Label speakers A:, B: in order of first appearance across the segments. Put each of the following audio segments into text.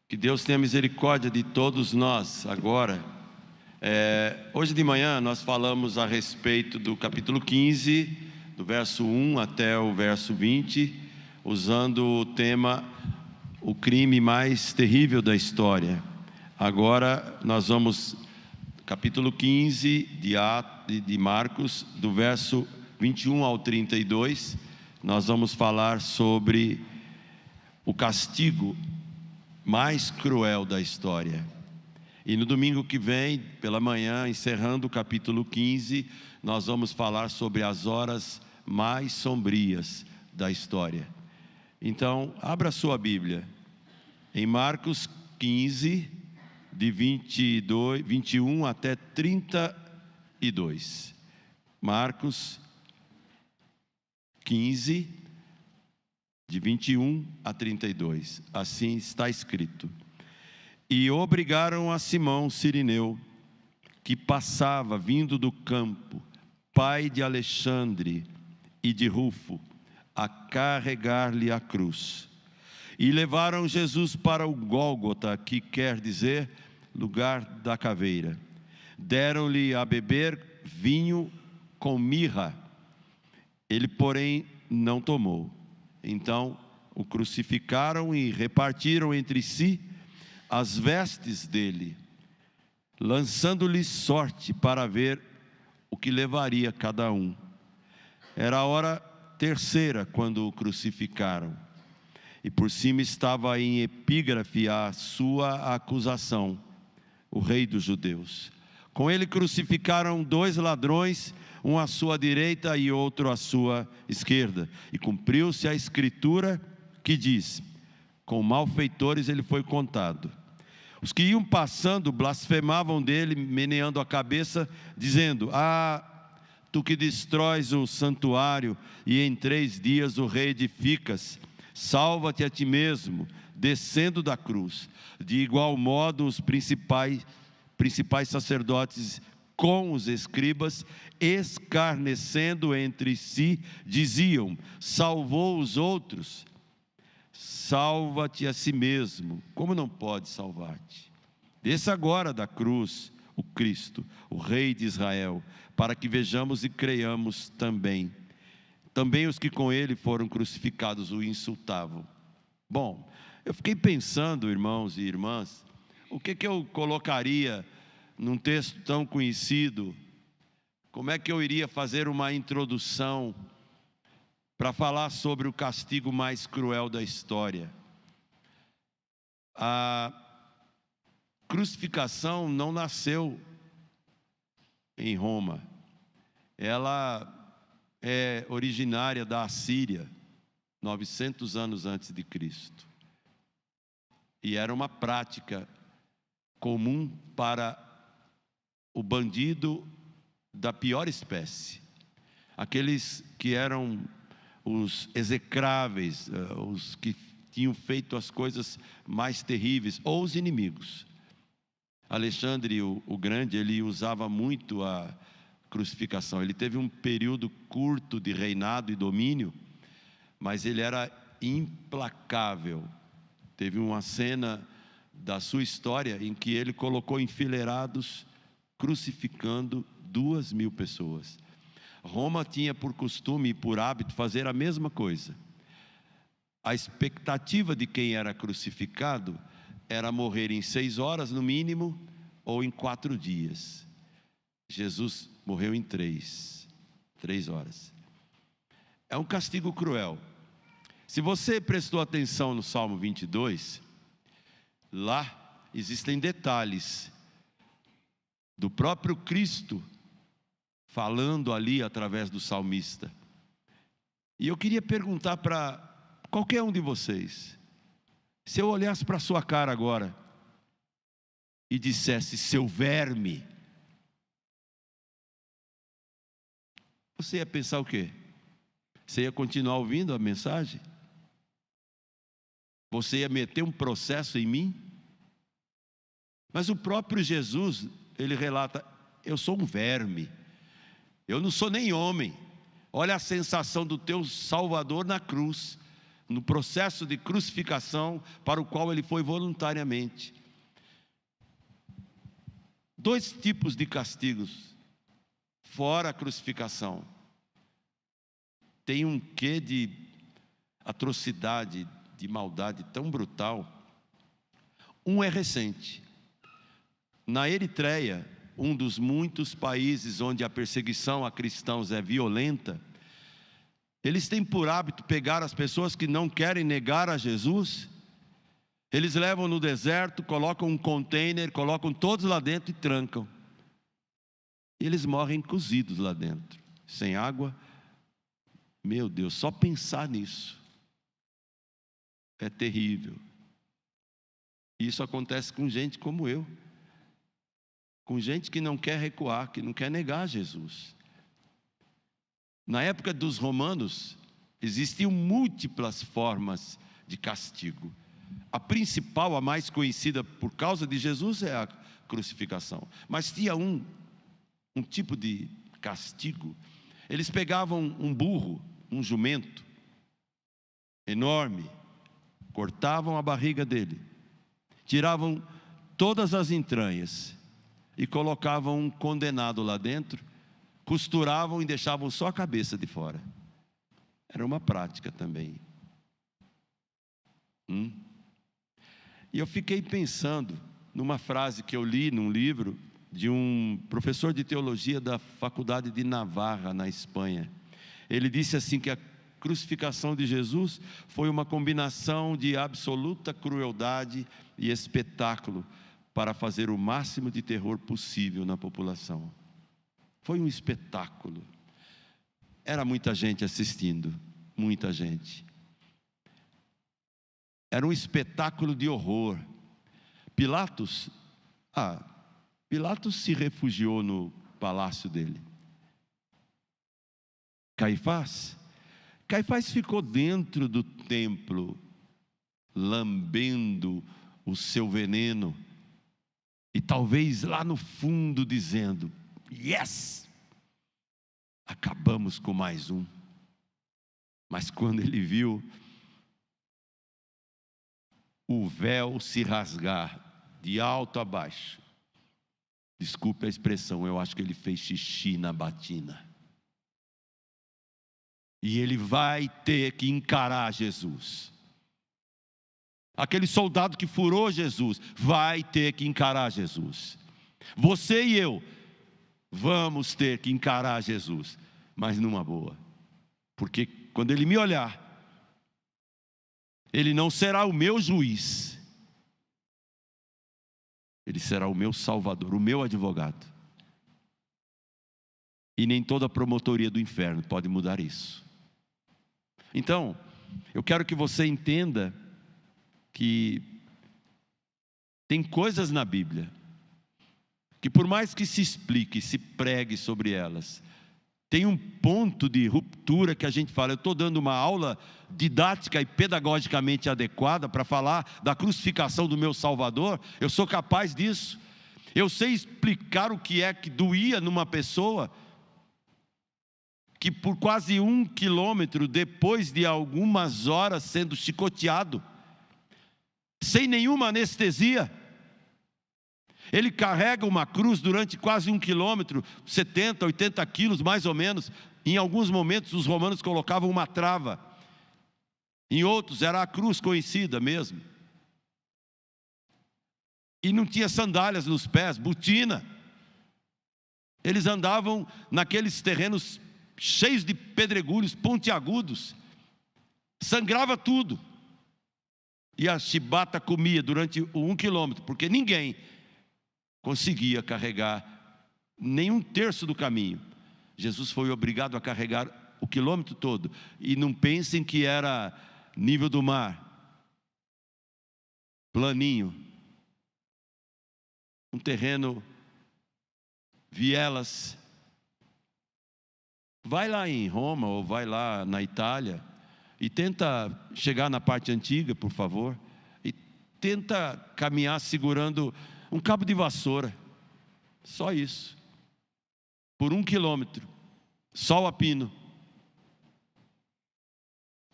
A: Que Deus tenha misericórdia de todos nós agora. Hoje de manhã nós falamos a respeito do capítulo 15, do verso 1 até o verso 20, usando o tema o crime mais terrível da história. Agora nós vamos, capítulo 15 de Marcos, do verso 21 ao 32, nós vamos falar sobre o castigo mais cruel da história. E no domingo que vem, pela manhã, encerrando o capítulo 15, nós vamos falar sobre as horas mais sombrias da história. Então, abra sua Bíblia em Marcos 15, de 21 até 32. Marcos 15, de 21 a 32, assim está escrito: E obrigaram a Simão Cirineu, que passava vindo do campo, pai de Alexandre e de Rufo, a carregar-lhe a cruz. E levaram Jesus para o Gólgota, que quer dizer lugar da caveira. Deram-lhe a beber vinho com mirra. Ele, porém, não tomou. Então o crucificaram e repartiram entre si as vestes dele, lançando-lhe sorte para ver o que levaria cada um. Era a hora terceira quando o crucificaram, e por cima estava em epígrafe a sua acusação: o rei dos judeus. Com ele crucificaram 2 ladrões, um à sua direita e outro à sua esquerda. E cumpriu-se a escritura que diz: com malfeitores ele foi contado. Os que iam passando blasfemavam dele, meneando a cabeça, dizendo: tu que destróis o santuário e em 3 dias o reedificas, salva-te a ti mesmo, descendo da cruz. De igual modo os principais sacerdotes com os escribas, escarnecendo entre si, diziam: salvou os outros, salva-te a si mesmo, como não pode salvar-te? Desça agora da cruz o Cristo, o Rei de Israel, para que vejamos e creiamos também. Também os que com ele foram crucificados o insultavam. Bom, eu fiquei pensando, irmãos e irmãs, o que eu colocaria num texto tão conhecido? Como é que eu iria fazer uma introdução para falar sobre o castigo mais cruel da história? A crucificação não nasceu em Roma. Ela é originária da Assíria, 900 anos antes de Cristo. E era uma prática comum para o bandido da pior espécie, aqueles que eram os execráveis, os que tinham feito as coisas mais terríveis, ou os inimigos. Alexandre o Grande, ele usava muito a crucificação. Ele teve um período curto de reinado e domínio, mas ele era implacável. Teve uma cena da sua história em que ele colocou enfileirados, crucificando 2.000 pessoas. Roma tinha por costume e por hábito fazer a mesma coisa. A expectativa de quem era crucificado era morrer em 6 horas no mínimo, ou em 4 dias. Jesus morreu em 3 horas. É um castigo cruel. Se você prestou atenção no Salmo 22, lá existem detalhes do próprio Cristo falando ali através do salmista. E eu queria perguntar para qualquer um de vocês: se eu olhasse para a sua cara agora e dissesse seu verme, você ia pensar o quê? Você ia continuar ouvindo a mensagem? Você ia meter um processo em mim? Mas o próprio Jesus, ele relata: eu sou um verme, eu não sou nem homem. Olha a sensação do teu Salvador na cruz. no processo de crucificação para o qual ele foi voluntariamente. 2 tipos de castigos, fora a crucificação. Tem um quê de atrocidade, de maldade tão brutal. Um é recente. Na Eritreia, um dos muitos países onde a perseguição a cristãos é violenta, eles têm por hábito pegar as pessoas que não querem negar a Jesus, eles levam no deserto, colocam um container, colocam todos lá dentro e trancam. E eles morrem cozidos lá dentro, sem água. Meu Deus, só pensar nisso é terrível. Isso acontece com gente como eu, com gente que não quer recuar, que não quer negar Jesus. Na época dos romanos, existiam múltiplas formas de castigo. A principal, a mais conhecida por causa de Jesus, é a crucificação. Mas tinha um tipo de castigo. Eles pegavam um burro, um jumento enorme, cortavam a barriga dele, tiravam todas as entranhas e colocavam um condenado lá dentro, costuravam e deixavam só a cabeça de fora. Era uma prática também. E eu fiquei pensando numa frase que eu li num livro de um professor de teologia da faculdade de Navarra, na Espanha. Ele disse assim que a crucificação de Jesus foi uma combinação de absoluta crueldade e espetáculo para fazer o máximo de terror possível na população. Foi um espetáculo. Era muita gente assistindo, muita gente. Era um espetáculo de horror. Pilatos se refugiou no palácio dele. Caifás ficou dentro do templo, lambendo o seu veneno, e talvez lá no fundo dizendo: yes! Acabamos com mais um. Mas quando ele viu o véu se rasgar de alto a baixo, desculpe a expressão, eu acho que ele fez xixi na batina. E ele vai ter que encarar Jesus. Aquele soldado que furou Jesus vai ter que encarar Jesus. Você e eu vamos ter que encarar Jesus, mas numa boa. Porque quando ele me olhar, ele não será o meu juiz, ele será o meu salvador, o meu advogado. E nem toda a promotoria do inferno pode mudar isso. Então, eu quero que você entenda que tem coisas na Bíblia que, por mais que se explique, se pregue sobre elas, tem um ponto de ruptura que a gente fala: eu estou dando uma aula didática e pedagogicamente adequada para falar da crucificação do meu Salvador, eu sou capaz disso, eu sei explicar o que é que doía numa pessoa que por quase 1 quilômetro, depois de algumas horas sendo chicoteado, sem nenhuma anestesia, ele carrega uma cruz durante quase 1 quilômetro, 70, 80 quilos mais ou menos. Em alguns momentos os romanos colocavam uma trava, em outros era a cruz conhecida mesmo. E não tinha sandálias nos pés, botina. Eles andavam naqueles terrenos cheios de pedregulhos pontiagudos, sangrava tudo. E a chibata comia durante 1 quilômetro, porque ninguém conseguia carregar nem 1/3 do caminho. Jesus foi obrigado a carregar o quilômetro todo. E não pensem que era nível do mar, planinho, um terreno, vielas. Vai lá em Roma ou vai lá na Itália e tenta chegar na parte antiga, por favor, e tenta caminhar segurando um cabo de vassoura, só isso, por 1 quilômetro, sol a pino.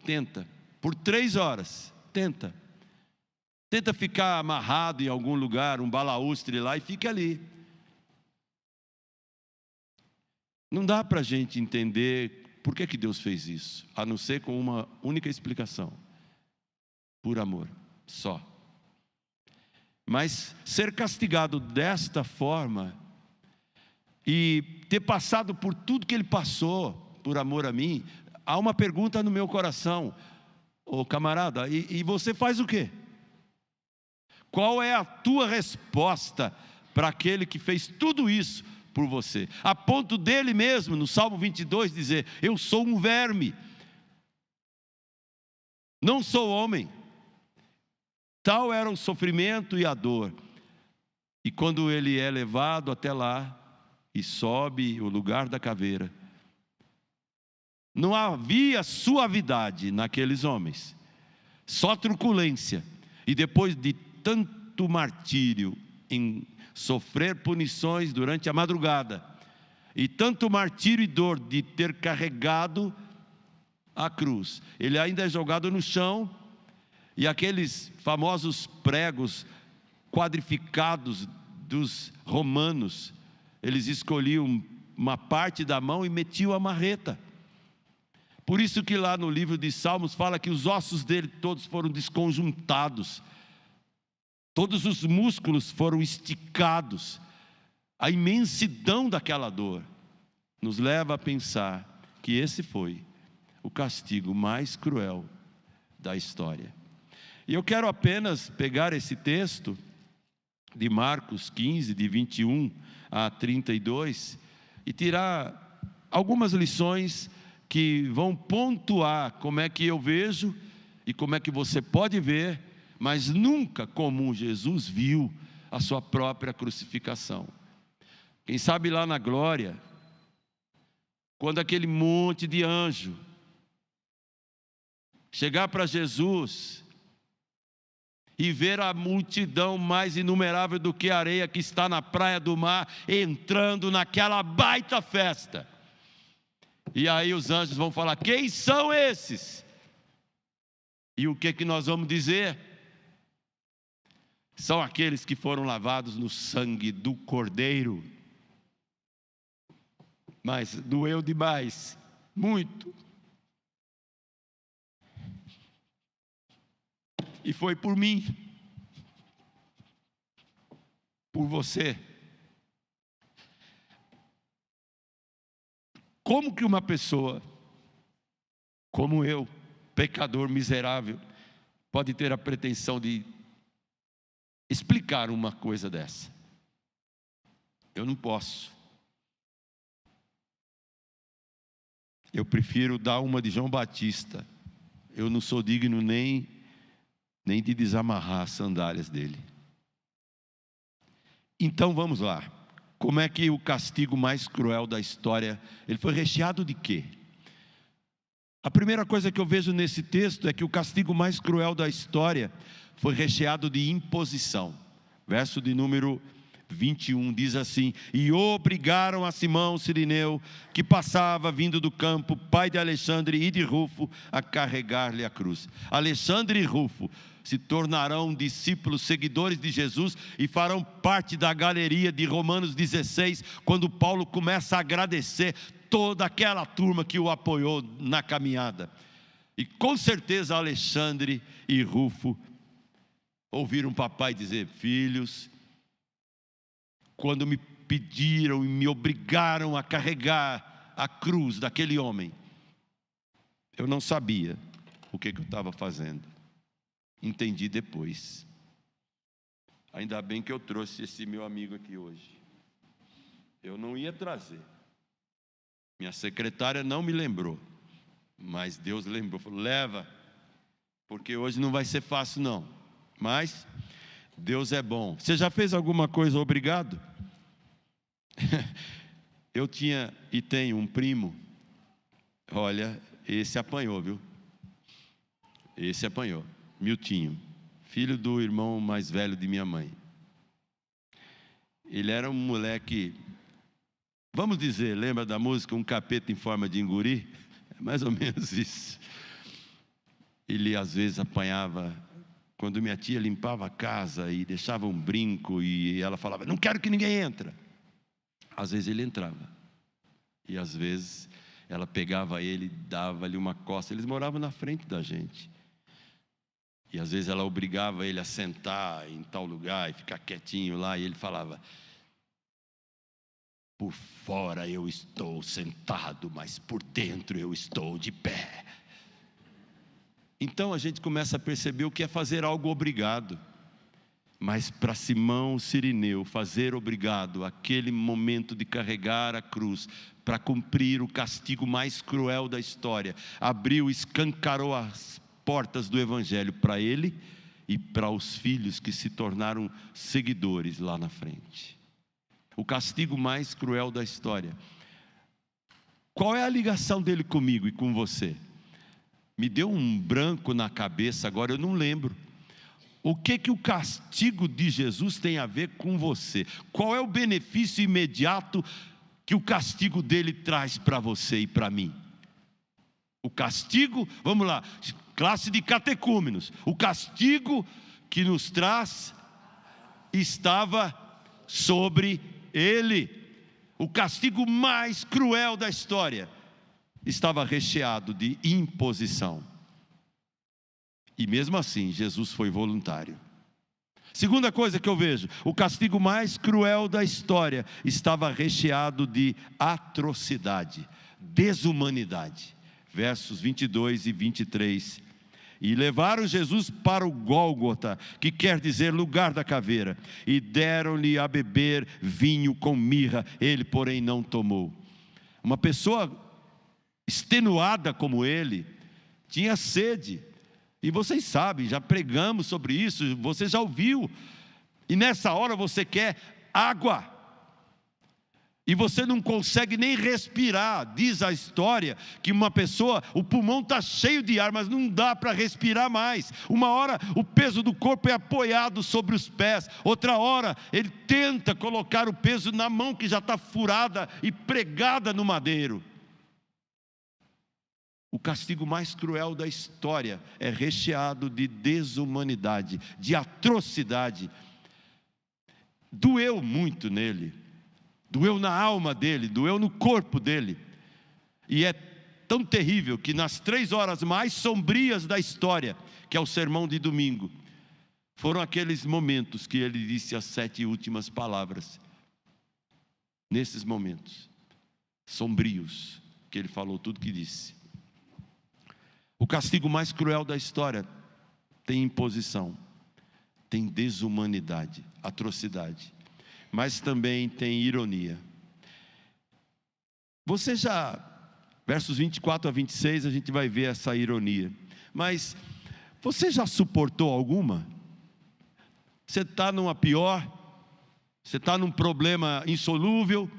A: Tenta, por 3 horas. Tenta ficar amarrado em algum lugar, um balaústre lá, e fique ali. Não dá para a gente entender por que Deus fez isso, a não ser com uma única explicação: por amor, só. Mas ser castigado desta forma e ter passado por tudo que ele passou por amor a mim, há uma pergunta no meu coração: ô camarada, e você faz o quê? Qual é a tua resposta para aquele que fez tudo isso por você? A ponto dele mesmo, no Salmo 22, dizer: eu sou um verme, não sou homem. Tal era o sofrimento e a dor. E quando ele é levado até lá e sobe o lugar da caveira, não havia suavidade naqueles homens, só truculência. E depois de tanto martírio em sofrer punições durante a madrugada, e tanto martírio e dor de ter carregado a cruz, ele ainda é jogado no chão, e aqueles famosos pregos quadrificados dos romanos, eles escolhiam uma parte da mão e metiam a marreta. Por isso que lá no livro de Salmos fala que os ossos dele todos foram desconjuntados, todos os músculos foram esticados. A imensidão daquela dor nos leva a pensar que esse foi o castigo mais cruel da história. E eu quero apenas pegar esse texto de Marcos 15, de 21 a 32, e tirar algumas lições que vão pontuar como é que eu vejo e como é que você pode ver, mas nunca como Jesus viu a sua própria crucificação. Quem sabe lá na glória, quando aquele monte de anjo chegar para Jesus e ver a multidão mais inumerável do que a areia que está na praia do mar, entrando naquela baita festa. E aí os anjos vão falar: quem são esses? E o que nós vamos dizer? São aqueles que foram lavados no sangue do Cordeiro. Mas doeu demais, muito. E foi por mim, por você. Como que uma pessoa como eu, pecador miserável, pode ter a pretensão de explicar uma coisa dessa? Eu não posso. Eu prefiro dar uma de João Batista. Eu não sou digno nem de desamarrar as sandálias dele. Então vamos lá. Como é que o castigo mais cruel da história, ele foi recheado de quê? A primeira coisa que eu vejo nesse texto é que o castigo mais cruel da história foi recheado de imposição. Verso de número 21 diz assim: e obrigaram a Simão Cirineu, que passava vindo do campo, pai de Alexandre e de Rufo, a carregar-lhe a cruz. Alexandre e Rufo se tornarão discípulos, seguidores de Jesus, e farão parte da galeria de Romanos 16, quando Paulo começa a agradecer toda aquela turma que o apoiou na caminhada. E com certeza Alexandre e Rufo ouviram o papai dizer: filhos, quando me pediram e me obrigaram a carregar a cruz daquele homem, eu não sabia o que eu estava fazendo. Entendi depois. Ainda bem que eu trouxe esse meu amigo aqui hoje. Eu não ia trazer. Minha secretária não me lembrou, mas Deus lembrou, falou: leva, porque hoje não vai ser fácil não, mas Deus é bom. Você já fez alguma coisa obrigado? Eu tinha e tenho um primo, olha, esse apanhou, viu? Esse apanhou, Miltinho, filho do irmão mais velho de minha mãe. Ele era um moleque, vamos dizer, lembra da música Um Capeta em Forma de Enguri? É mais ou menos isso. ele às vezes apanhava, quando minha tia limpava a casa e deixava um brinco, e ela falava, não quero que ninguém entre. Às vezes ele entrava, e às vezes ela pegava ele, dava-lhe uma coça. Eles moravam na frente da gente, e às vezes ela obrigava ele a sentar em tal lugar e ficar quietinho lá, e ele falava, por fora eu estou sentado, mas por dentro eu estou de pé. Então a gente começa a perceber o que é fazer algo obrigado. Mas para Simão Cirineu, fazer obrigado, aquele momento de carregar a cruz, para cumprir o castigo mais cruel da história, abriu, escancarou as portas do Evangelho para ele e para os filhos que se tornaram seguidores lá na frente. O castigo mais cruel da história. Qual é a ligação dele comigo e com você? Me deu um branco na cabeça agora, eu não lembro. O que o castigo de Jesus tem a ver com você? Qual é o benefício imediato que o castigo dele traz para você e para mim? O castigo, vamos lá, classe de catecúmenos. O castigo que nos traz estava sobre ele. O castigo mais cruel da história estava recheado de imposição. E mesmo assim, Jesus foi voluntário. Segunda coisa que eu vejo, o castigo mais cruel da história estava recheado de atrocidade, desumanidade. Versos 22 e 23. E levaram Jesus para o Gólgota, que quer dizer lugar da caveira, e deram-lhe a beber vinho com mirra, ele porém não tomou. Uma pessoa extenuada como ele, tinha sede. E vocês sabem, já pregamos sobre isso, você já ouviu. E nessa hora você quer água. E você não consegue nem respirar. Diz a história que uma pessoa, o pulmão está cheio de ar, mas não dá para respirar mais. Uma hora o peso do corpo é apoiado sobre os pés. Outra hora ele tenta colocar o peso na mão que já está furada e pregada no madeiro. O castigo mais cruel da história é recheado de desumanidade, de atrocidade. Doeu muito nele, doeu na alma dele, doeu no corpo dele. E é tão terrível que nas 3 horas mais sombrias da história, que é o sermão de domingo, foram aqueles momentos que ele disse as 7 últimas palavras. Nesses momentos sombrios, que ele falou tudo que disse. O castigo mais cruel da história tem imposição, tem desumanidade, atrocidade, mas também tem ironia. Você já, versos 24 a 26, a gente vai ver essa ironia. Mas você já suportou alguma? Você está numa pior, você está num problema insolúvel,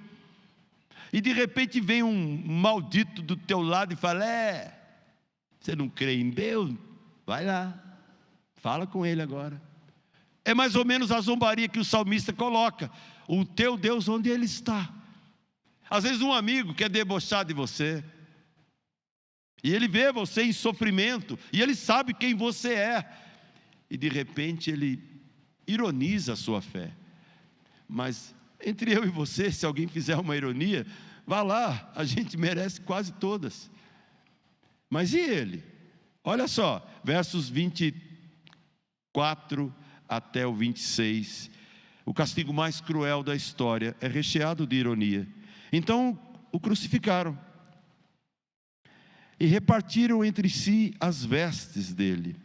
A: e de repente vem um maldito do teu lado e fala, você não crê em Deus? Vai lá, fala com ele agora. É mais ou menos a zombaria que o salmista coloca. O teu Deus, onde ele está? Às vezes um amigo quer debochar de você, e ele vê você em sofrimento, e ele sabe quem você é, e de repente ele ironiza a sua fé. Mas entre eu e você, se alguém fizer uma ironia, vá lá, a gente merece quase todas. Mas e ele? Olha só, versos 24 até o 26. O castigo mais cruel da história é recheado de ironia. Então o crucificaram e repartiram entre si as vestes dele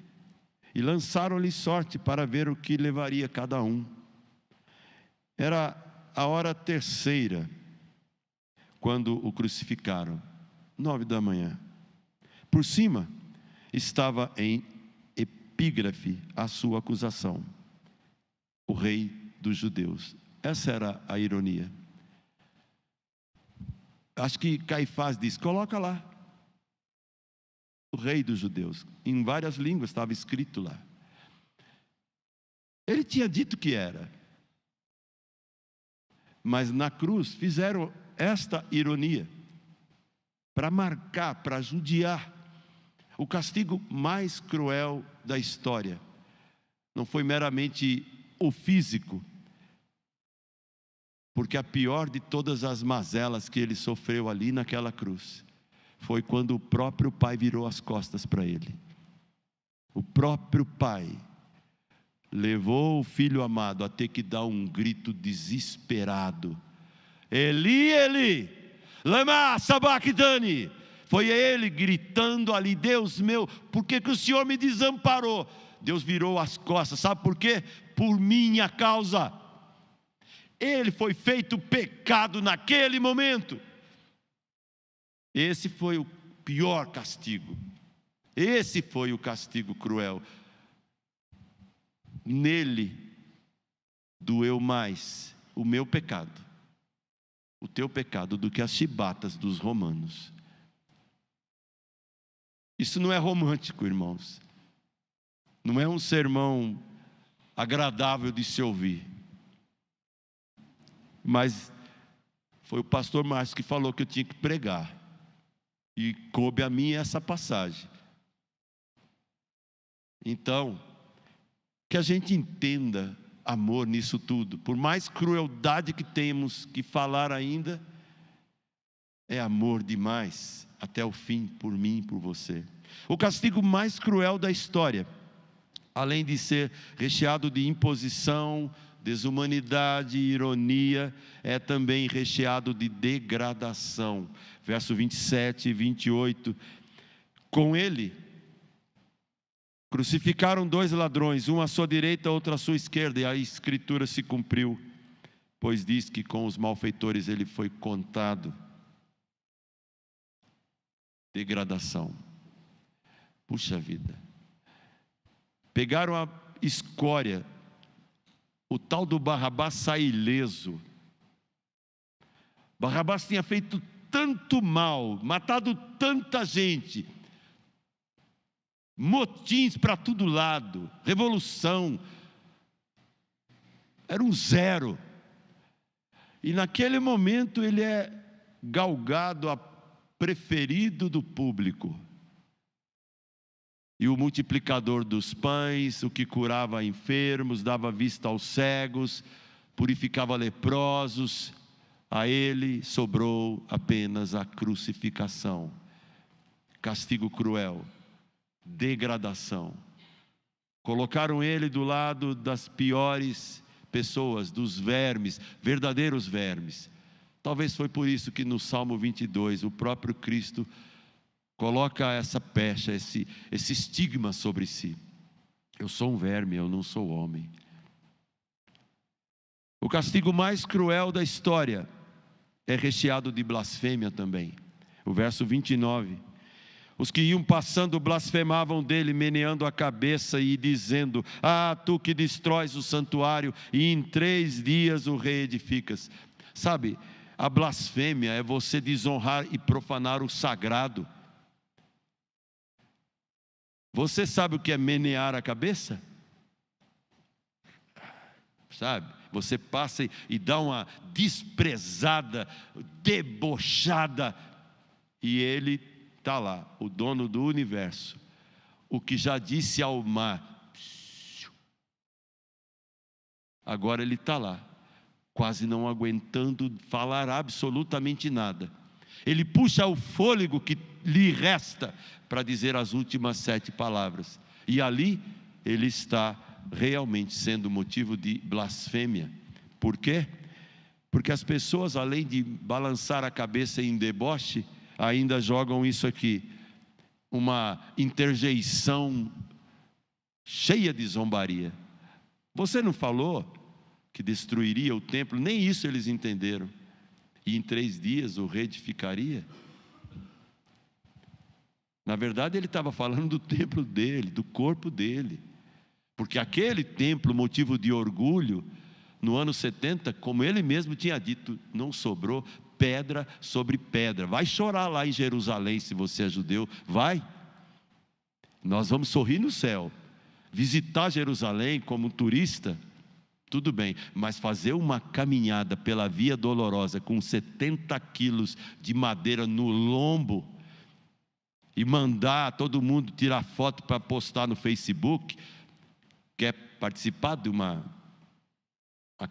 A: e lançaram-lhe sorte para ver o que levaria cada um. Era a hora 3ª quando o crucificaram, 9 da manhã. Por cima estava em epígrafe a sua acusação: o rei dos judeus. Essa era a ironia. Acho que Caifás disse, coloca lá, o rei dos judeus. Em várias línguas estava escrito lá. Ele tinha dito que era. Mas na cruz fizeram esta ironia, para marcar, para judiar. O castigo mais cruel da história não foi meramente o físico, porque a pior de todas as mazelas que ele sofreu ali naquela cruz foi quando o próprio Pai virou as costas para ele. O próprio Pai levou o Filho amado a ter que dar um grito desesperado: Eli, Eli, lama sabachthani. Foi ele gritando ali: Deus meu, por que o Senhor me desamparou? Deus virou as costas, sabe por quê? Por minha causa. Ele foi feito pecado naquele momento. Esse foi o pior castigo. Esse foi o castigo cruel. Nele doeu mais o meu pecado, o teu pecado, do que as chibatas dos romanos. Isso não é romântico, irmãos. Não é um sermão agradável de se ouvir. Mas foi o pastor Márcio que falou que eu tinha que pregar. E coube a mim essa passagem. Então, que a gente entenda amor nisso tudo. Por mais crueldade que temos que falar ainda, é amor demais, até o fim, por mim e por você. O castigo mais cruel da história, além de ser recheado de imposição, desumanidade e ironia, é também recheado de degradação. Verso 27 e 28. Com ele crucificaram 2 ladrões, um à sua direita, outro à sua esquerda, e a escritura se cumpriu, pois diz que com os malfeitores ele foi contado. Degradação. Puxa vida. Pegaram a escória, o tal do Barrabás sai ileso. Barrabás tinha feito tanto mal, matado tanta gente, motins para todo lado, revolução, era um zero. E naquele momento ele é galgado a preferido do público. E o multiplicador dos pães, o que curava enfermos, dava vista aos cegos, purificava leprosos, a ele sobrou apenas a crucificação. Castigo cruel, degradação. Colocaram ele do lado das piores pessoas, dos vermes, verdadeiros vermes. Talvez foi por isso que no Salmo 22, o próprio Cristo coloca essa pecha, esse estigma sobre si. Eu sou um verme, eu não sou homem. O castigo mais cruel da história é recheado de blasfêmia também. O verso 29. Os que iam passando blasfemavam dele, meneando a cabeça e dizendo: Ah, tu que destróis o santuário e em 3 dias o reedificas. Sabe, a blasfêmia é você desonrar e profanar o sagrado. Você sabe o que é menear a cabeça? Sabe? Você passa e dá uma desprezada, debochada, e ele está lá, o dono do universo, o que já disse ao mar, agora ele está lá, quase não aguentando falar absolutamente nada. Ele puxa o fôlego que lhe resta para dizer as últimas 7 palavras. E ali ele está realmente sendo motivo de blasfêmia. Por quê? Porque as pessoas, além de balançar a cabeça em deboche, ainda jogam isso aqui, uma interjeição cheia de zombaria. Você não falou que destruiria o templo? Nem isso eles entenderam. E em 3 dias o reedificaria? Na verdade ele estava falando do templo dele, do corpo dele. Porque aquele templo, motivo de orgulho, no ano 70, como ele mesmo tinha dito, não sobrou pedra sobre pedra. Vai chorar lá em Jerusalém se você é judeu, vai. Nós vamos sorrir no céu. Visitar Jerusalém como turista, tudo bem, mas fazer uma caminhada pela Via Dolorosa com 70 quilos de madeira no lombo e mandar todo mundo tirar foto para postar no Facebook, quer participar de uma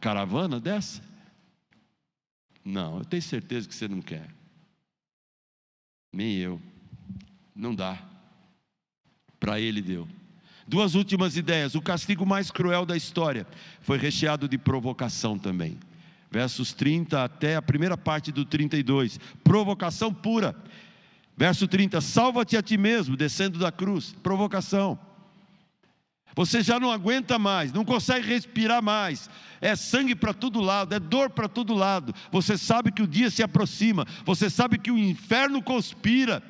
A: caravana dessa? Não, eu tenho certeza que você não quer. Nem eu. Não dá. Para ele deu. Duas últimas ideias. O castigo mais cruel da história foi recheado de provocação também. Versos 30 até a primeira parte do 32. Provocação pura. Verso 30, salva-te a ti mesmo, descendo da cruz. Provocação. Você já não aguenta mais, não consegue respirar mais. É sangue para todo lado, é dor para todo lado. Você sabe que o dia se aproxima. Você sabe que o inferno conspira.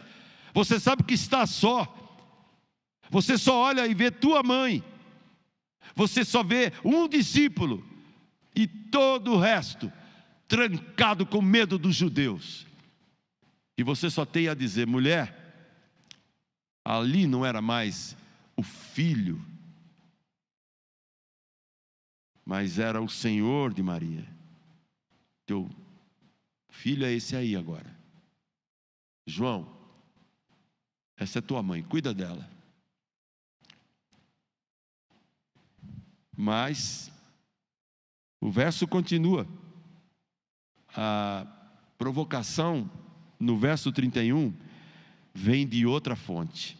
A: Você sabe que está só. Você só olha e vê tua mãe. Você só vê um discípulo. E todo o resto trancado com medo dos judeus. E você só tem a dizer, mulher, ali não era mais o filho, mas era o Senhor de Maria. Teu filho é esse aí agora. João, essa é tua mãe, cuida dela. Mas o verso continua. A provocação no verso 31 vem de outra fonte.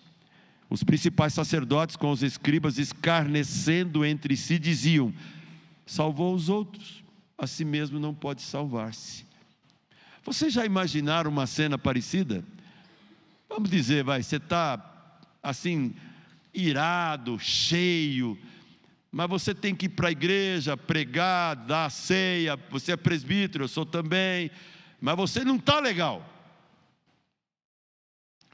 A: Os principais sacerdotes com os escribas escarnecendo entre si diziam, salvou os outros, a si mesmo não pode salvar-se. Vocês já imaginaram uma cena parecida? Vamos dizer, você está assim, irado, cheio, mas você tem que ir para a igreja, pregar, dar a ceia, você é presbítero, eu sou também, mas você não está legal.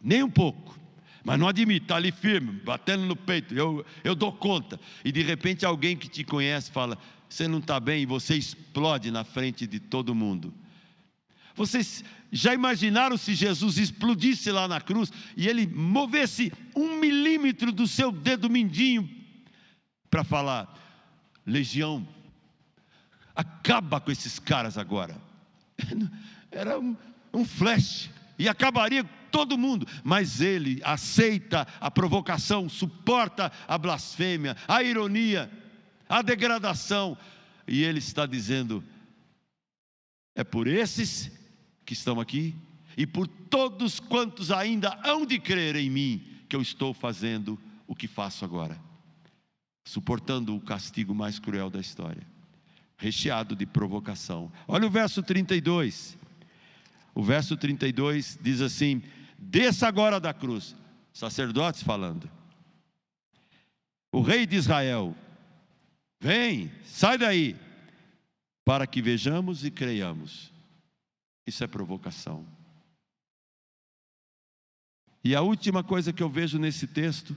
A: Nem um pouco, mas não admite, está ali firme, batendo no peito, eu dou conta. E de repente alguém que te conhece fala, você não está bem, e você explode na frente de todo mundo. Vocês já imaginaram se Jesus explodisse lá na cruz, e ele movesse 1 milímetro do seu dedo mindinho, para falar, legião, acaba com esses caras agora. Era um flash, e acabaria todo mundo, mas ele aceita a provocação, suporta a blasfêmia, a ironia, a degradação, e ele está dizendo, é por esses que estão aqui, e por todos quantos ainda hão de crer em mim, que eu estou fazendo o que faço agora, suportando o castigo mais cruel da história, recheado de provocação. Olha o verso 32, o verso 32 diz assim, desça agora da cruz, sacerdotes falando, o rei de Israel, vem, sai daí, para que vejamos e creiamos. Isso é provocação. E a última coisa que eu vejo nesse texto,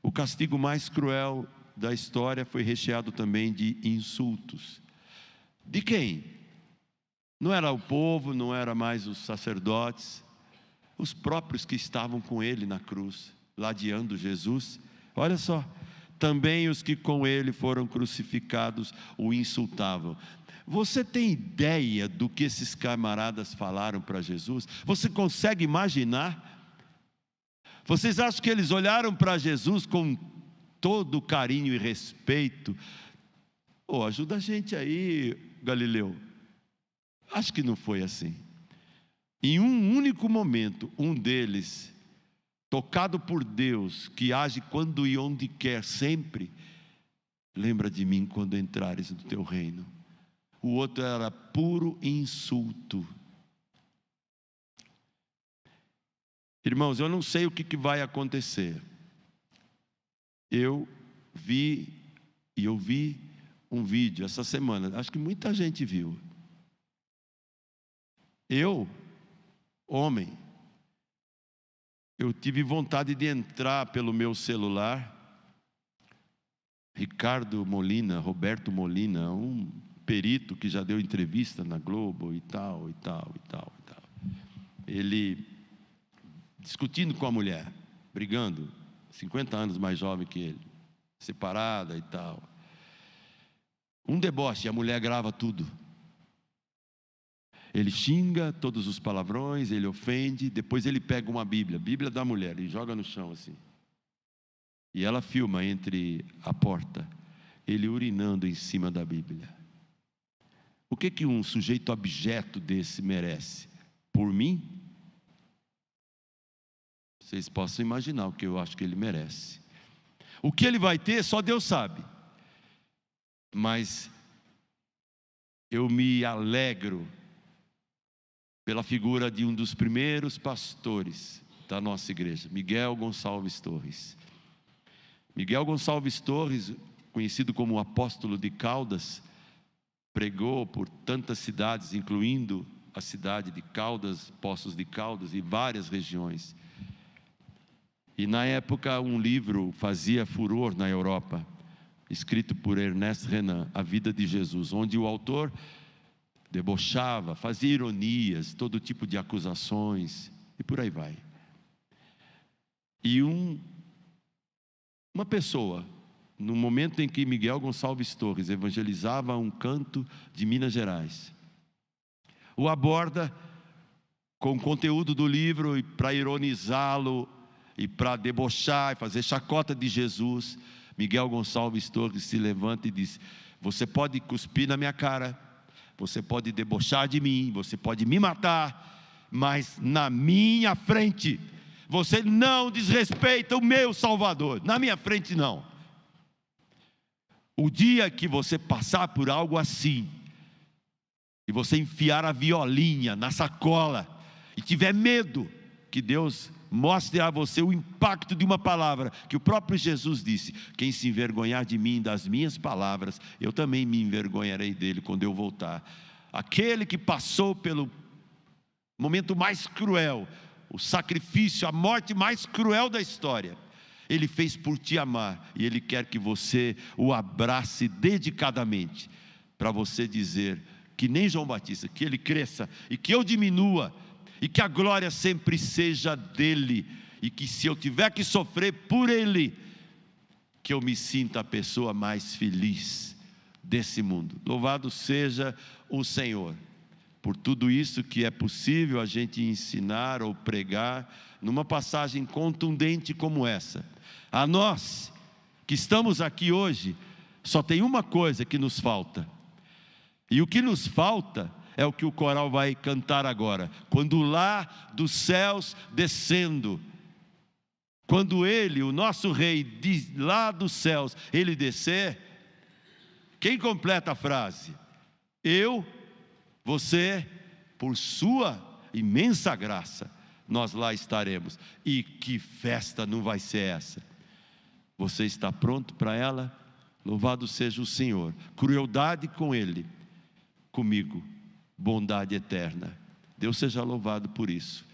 A: o castigo mais cruel da história foi recheado também de insultos. De quem? Não era o povo, não era mais os sacerdotes, os próprios que estavam com ele na cruz, ladeando Jesus. Olha só, também os que com ele foram crucificados o insultavam. Você tem ideia do que esses camaradas falaram para Jesus? Você consegue imaginar? Vocês acham que eles olharam para Jesus com todo carinho e respeito? Ajuda a gente aí, Galileu. Acho que não foi assim. Em um único momento, um deles, tocado por Deus, que age quando e onde quer, sempre, lembra de mim quando entrares no teu reino. O outro era puro insulto. Irmãos, eu não sei o que vai acontecer. Eu vi e ouvi um vídeo essa semana, acho que muita gente viu. Eu, homem, eu tive vontade de entrar pelo meu celular, Roberto Molina, um perito que já deu entrevista na Globo e tal. Ele discutindo com a mulher, brigando, 50 anos mais jovem que ele, separada e tal. Um deboche, a mulher grava tudo. Ele xinga todos os palavrões, ele ofende, depois ele pega uma Bíblia, a Bíblia da mulher, e joga no chão assim. E ela filma entre a porta, ele urinando em cima da Bíblia. O que um sujeito abjeto desse merece? Por mim? Vocês possam imaginar o que eu acho que ele merece. O que ele vai ter, só Deus sabe. Mas eu me alegro pela figura de um dos primeiros pastores da nossa igreja, Miguel Gonçalves Torres. Miguel Gonçalves Torres, conhecido como o apóstolo de Caldas, pregou por tantas cidades, incluindo a cidade de Caldas, Poços de Caldas e várias regiões. E na época um livro fazia furor na Europa, escrito por Ernest Renan, A Vida de Jesus, onde o autor debochava, fazia ironias, todo tipo de acusações, e por aí vai. E uma pessoa, no momento em que Miguel Gonçalves Torres evangelizava um canto de Minas Gerais, o aborda com o conteúdo do livro e para ironizá-lo, e para debochar, e fazer chacota de Jesus, Miguel Gonçalves Torres se levanta e diz: você pode cuspir na minha cara, você pode debochar de mim, você pode me matar, mas na minha frente, você não desrespeita o meu Salvador, na minha frente não. O dia que você passar por algo assim, e você enfiar a violinha na sacola, e tiver medo, que Deus mostre a você o impacto de uma palavra, que o próprio Jesus disse: quem se envergonhar de mim, das minhas palavras, eu também me envergonharei dele quando eu voltar. Aquele que passou pelo momento mais cruel, o sacrifício, a morte mais cruel da história, ele fez por te amar, e ele quer que você o abrace dedicadamente, para você dizer que nem João Batista, que ele cresça e que eu diminua, e que a glória sempre seja dele, e que se eu tiver que sofrer por ele, que eu me sinta a pessoa mais feliz desse mundo. Louvado seja o Senhor por tudo isso que é possível a gente ensinar ou pregar numa passagem contundente como essa. A nós que estamos aqui hoje, só tem uma coisa que nos falta, e o que nos falta é o que o coral vai cantar agora. Quando lá dos céus descendo, quando ele, o nosso rei, de lá dos céus, ele descer, quem completa a frase? Eu, você, por sua imensa graça, nós lá estaremos. E que festa não vai ser essa? Você está pronto para ela? Louvado seja o Senhor. Crueldade com ele, comigo bondade eterna. Deus seja louvado por isso.